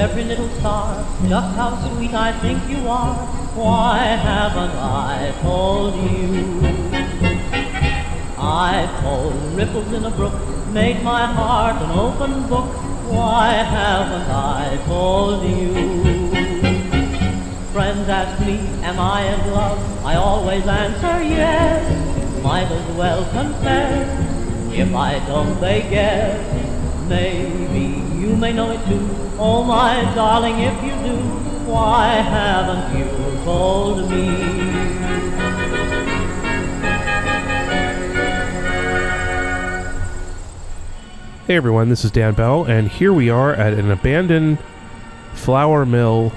every little star, just how sweet I think you are. Why haven't I told you? I've told ripples in a brook, made my heart an open book. Why haven't I told you? Friends ask me, am I in love? I always answer yes. Might as well confess. If I don't, they guess. Maybe you may know it too. Oh my darling, if you do, why haven't you told me? Hey everyone, this is Dan Bell, and here we are at an abandoned flour mill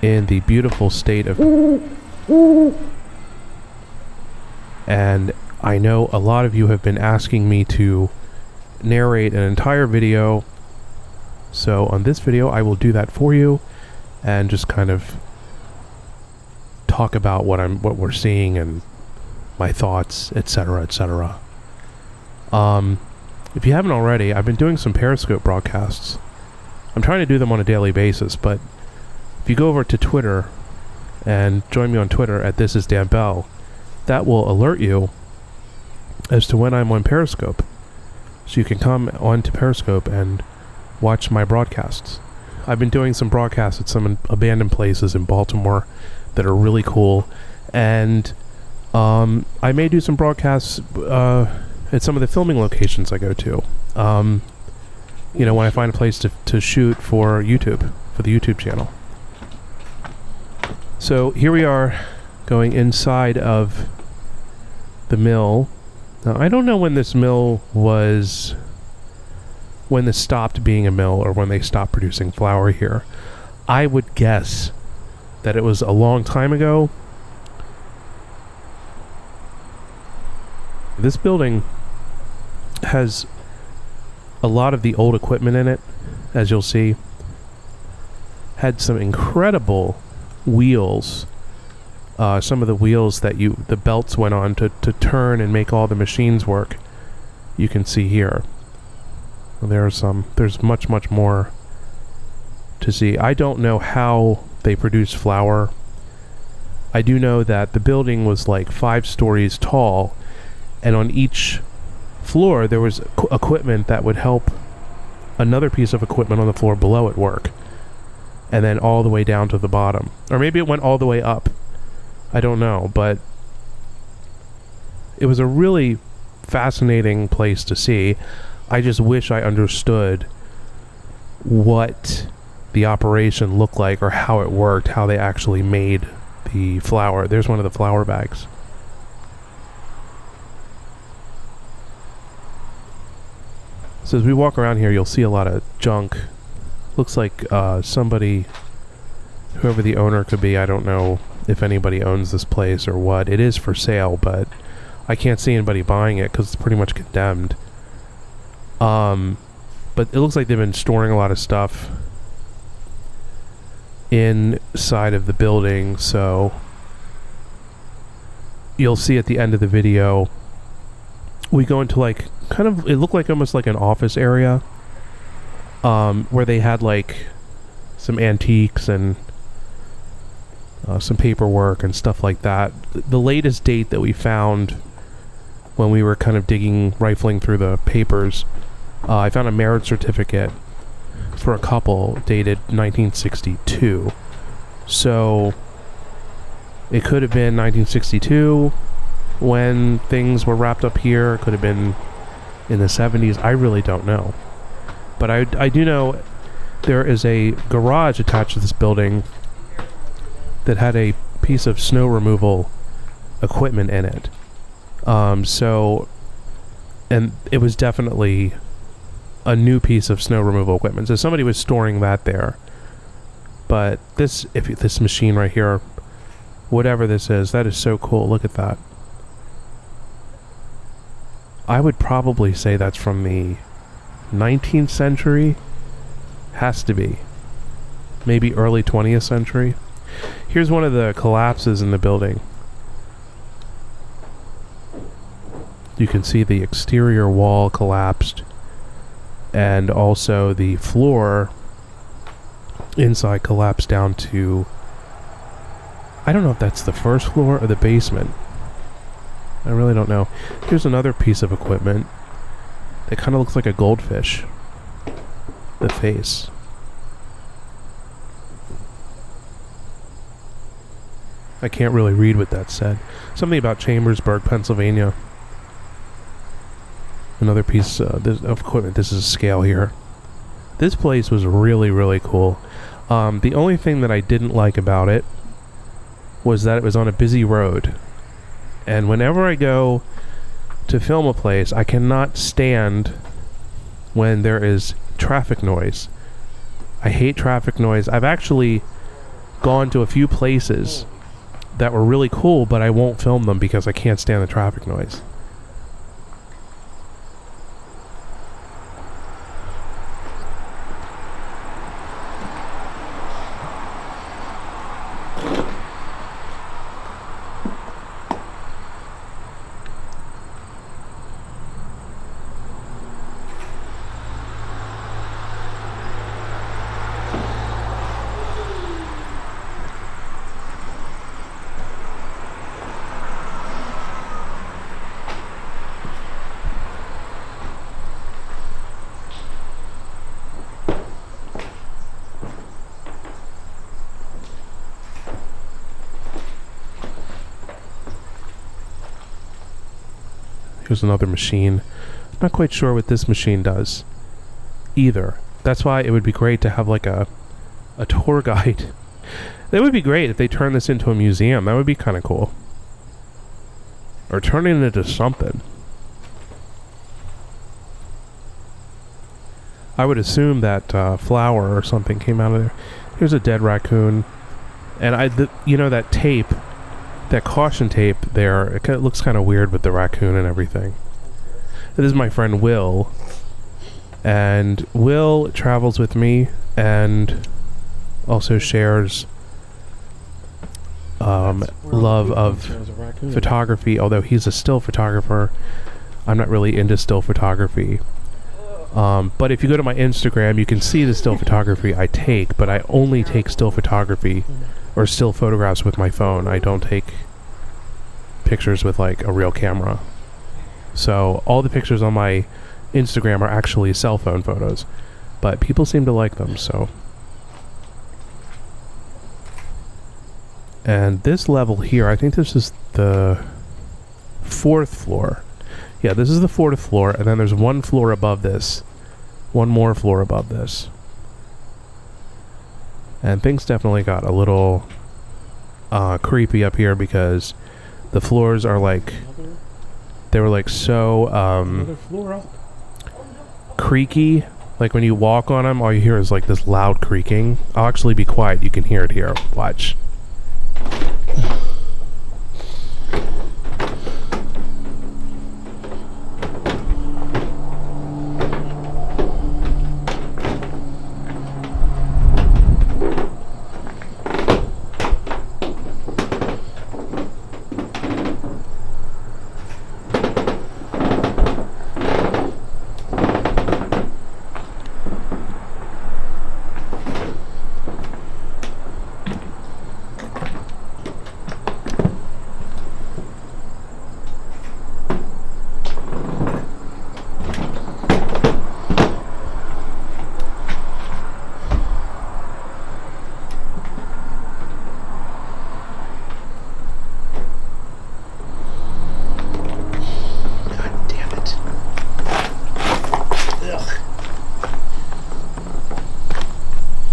in the beautiful state of... And I know a lot of you have been asking me to narrate an entire video, so on this video I will do that for you and just kind of talk about what we're seeing and my thoughts, etc., etc. If you haven't already, I've been doing some Periscope broadcasts. I'm trying to do them on a daily basis, but if you go over to Twitter and join me on Twitter at This Is Dan Bell, that will alert you as to when I'm on Periscope. So you can come onto Periscope and watch my broadcasts. I've been doing some broadcasts at some abandoned places in Baltimore that are really cool, and I may do some broadcasts at some of the filming locations I go to. You know, when I find a place to shoot for YouTube, for the YouTube channel. So here we are going inside of the mill. Now, I don't know when this mill was, when this stopped being a mill or when they stopped producing flour here. I would guess that it was a long time ago. This building has a lot of the old equipment in it, as you'll see. Had some incredible wheels. Some of the wheels that the belts went on to turn and make all the machines work. You can see here. There's much more to see. I don't know how they produce flour. I do know that the building was like 5 stories tall, and on each floor there was equipment that would help another piece of equipment on the floor below it work, and then all the way down to the bottom. Or maybe it went all the way up. I don't know, but it was a really fascinating place to see. I just wish I understood what the operation looked like or how it worked, how they actually made the flour. There's one of the flour bags. So as we walk around here, you'll see a lot of junk. Looks like somebody, whoever the owner could be, I don't know if anybody owns this place or what. It is for sale, but I can't see anybody buying it because it's pretty much condemned. But it looks like they've been storing a lot of stuff inside of the building, so you'll see at the end of the video we go into like kind of, it looked like almost like an office area, where they had like some antiques and some paperwork and stuff like that. The latest date that we found when we were kind of rifling through the papers, I found a marriage certificate for a couple dated 1962. So it could have been 1962 when things were wrapped up here. It could have been in the 70s. I really don't know. But I do know there is a garage attached to this building that had a piece of snow removal equipment in it. And it was definitely a new piece of snow removal equipment. So somebody was storing that there. But this machine right here, whatever this is, that is so cool. Look at that. I would probably say that's from the 19th century. Has to be. Maybe early 20th century. Here's one of the collapses in the building. You can see the exterior wall collapsed. And also the floor inside collapsed down to, I don't know if that's the first floor or the basement. I really don't know. Here's another piece of equipment that kind of looks like a goldfish. The face. I can't really read what that said. Something about Chambersburg, Pennsylvania. Another piece of equipment. This is a scale here. This place was really, really cool. The only thing that I didn't like about it was that it was on a busy road. And whenever I go to film a place, I cannot stand when there is traffic noise. I hate traffic noise. I've actually gone to a few places that were really cool, but I won't film them because I can't stand the traffic noise. Here's another machine. Not quite sure what this machine does either. That's why it would be great to have like a tour guide. That would be great if they turned this into a museum. That would be kind of cool. Or turning it into something. I would assume that flour or something came out of there. Here's a dead raccoon. And you know that tape, that caution tape there, it looks kind of weird with the raccoon and everything. This is my friend Will. And Will travels with me and also shares love of photography, although he's a still photographer. I'm not really into still photography. But if you go to my Instagram, you can see the still photography I take, but I only take still photography or still photographs with my phone. I don't take pictures with like a real camera. So all the pictures on my Instagram are actually cell phone photos, but people seem to like them, so. And this level here, I think this is the 4th floor. Yeah, this is the 4th floor, and then there's one floor above this. One more floor above this. And things definitely got a little creepy up here because the floors are like, they were like so creaky. Like when you walk on them, all you hear is like this loud creaking. I'll actually be quiet. You can hear it here. Watch.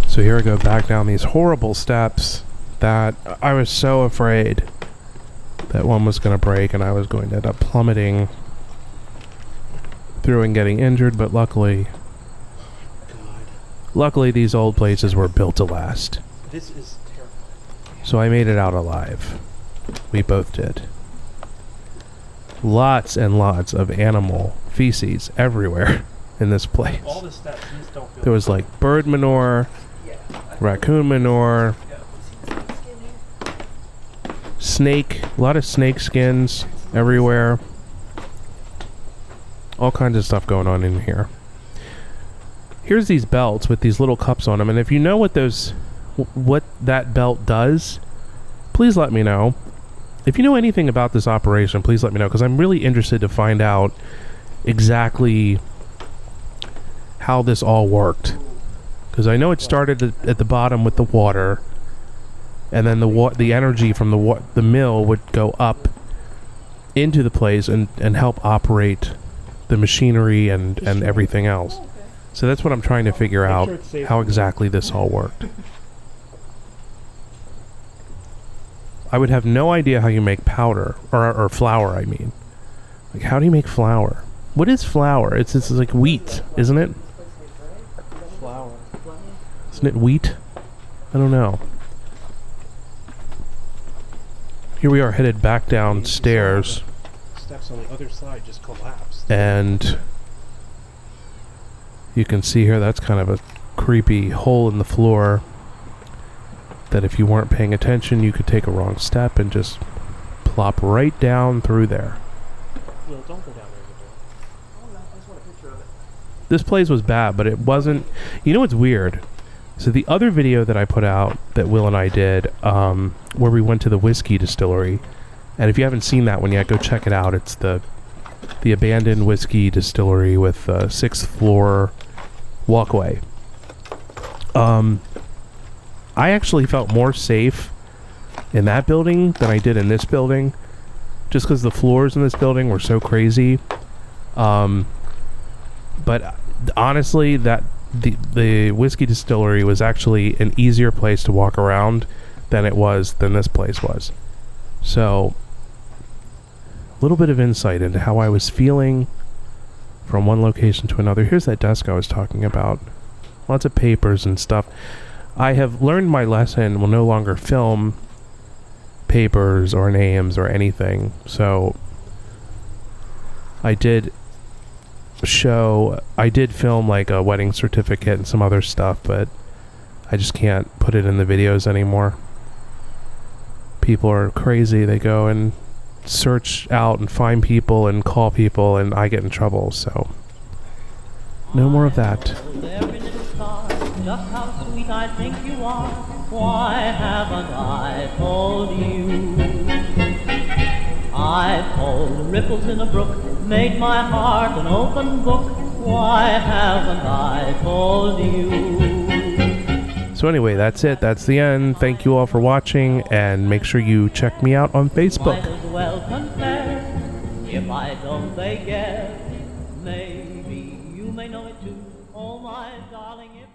So here I go back down these horrible steps that I was so afraid that one was going to break and I was going to end up plummeting through and getting injured, but luckily these old places were built to last. This is terrifying. So I made it out alive. We both did. Lots and lots of animal feces everywhere in this place. All the steps just don't feel There was like bird manure, raccoon manure, snake, a lot of snake skins everywhere. All kinds of stuff going on in here. here's these belts with these little cups on them, and if you know what what that belt does, please let me know. If you know anything about this operation, please let me know, because I'm really interested to find out exactly how this all worked. Because I know it started at the bottom with the water, and then the energy from the mill would go up into the place and help operate the machinery and everything else. So that's what I'm trying to figure out, how exactly this all worked. I would have no idea how you make powder, or flour, I mean. Like, how do you make flour? What is flour? It's like wheat, isn't it? Flour. Isn't it wheat? I don't know. Here we are headed back downstairs. Steps on the other side just collapsed. And you can see here, that's kind of a creepy hole in the floor that if you weren't paying attention, you could take a wrong step and just plop right down through there. Will, don't go down there with it. Oh, no, I just want a picture of it. This place was bad, but it wasn't... You know what's weird? So the other video that I put out that Will and I did, where we went to the whiskey distillery, and if you haven't seen that one yet, go check it out. It's the abandoned whiskey distillery with a 6th floor walkway. I actually felt more safe in that building than I did in this building, just because the floors in this building were so crazy. But honestly, that the whiskey distillery was actually an easier place to walk around than this place was. So, a little bit of insight into how I was feeling from one location to another. Here's that desk I was talking about. Lots of papers and stuff. I have learned my lesson, will no longer film papers or names or anything. So I did film like a wedding certificate and some other stuff, but I just can't put it in the videos anymore. People are crazy. They go and search out and find people and call people, and I get in trouble, so no more of that. Just how sweet I think you are, why haven't I told you? I've told ripples in a brook, made my heart an open book, why haven't I told you? So anyway, that's it. That's the end. Thank you all for watching, and make sure you check me out on Facebook. Might as well confess, if I don't they guess, maybe you may know it too, oh my darling, if